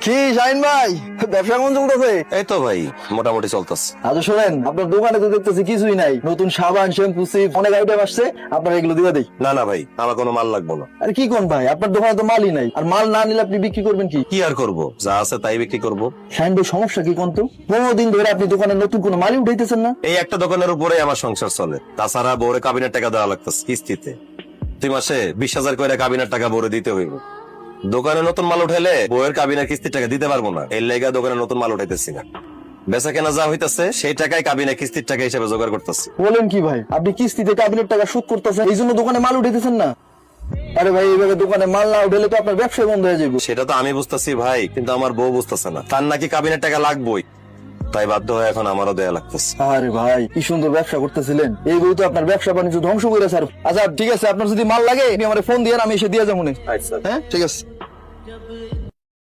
কি শাহিন ভাই, ব্যবসা কেমন চলতেছে? এই তো ভাই মোটামুটি চলতেছে। আচ্ছা শোনেন, আপনার দোকানে তো দেখতেছি কিছুই নাই, নতুন সাবান শ্যাম্পু চিপ অনেক আইটেম আসছে, আপনার এগুলো দিবা দেই। না না ভাই, আমার কোনো মাল লাগবে না। আরে কি কোন ভাই, আপনার দোকানে তো মালই নাই, আর মাল না নিলে আপনি বিক্রি করবেন কি? কি আর করব, যা আছে তাই বিক্রি করব। শাহিন ভাই সমস্যা কি কোন তো? 15 দিন ধরে আপনি দোকানে নতুন কোনো মালই উঠাইতেছেন না। এই একটা দোকানের উপরে আমার সংসার চলে, তাছাড়া বউরে কাবিনের টাকা দেওয়া লাগতেছে কিস্তিতে। তুই মাসে 20,000 করে কাবিনের টাকা বউরে দিতে হইব। দোকানে নতুন মাল উঠাইলে বউয়ের কাবিনের কিস্তির টাকা দিতে পারবো না, এর লেগা দোকানে নতুন মাল উঠাইতেছি না। বেচা কেনা যা হইতাছে সেই টাকায় কাবিনের কিস্তির টাকা হিসেবে জোগাড় করতেছি। বলেন কি ভাই, আপনি কিস্তিতে কাবিনের টাকা শোধ করতেছেন, এই জন্য দোকানে মাল উঠাইতেছেন না? আরে ভাই, এইভাবে দোকানে মাল না উঠাইলে তো আপনার ব্যবসা বন্ধ হয়ে যাবে। সেটা তো আমি বুঝতেছি ভাই, কিন্তু আমার বউ বুঝতেছে না। তার নাকি কাবিনের টাকা লাগবেই, তাই বাধ্য হয়ে এখন আমারও দেয়া লাগতেছে। আরে ভাই, কি সুন্দর ব্যবসা করতেছিলেন, এই বই তো আপনার ব্যবসা বাণিজ্য ধ্বংস করে স্যার। আচ্ছা ঠিক আছে, আপনার যদি মাল লাগে আপনি আমার ফোন দিয়ে, আমি এসে দিয়ে যাবো। হ্যাঁ ঠিক আছে।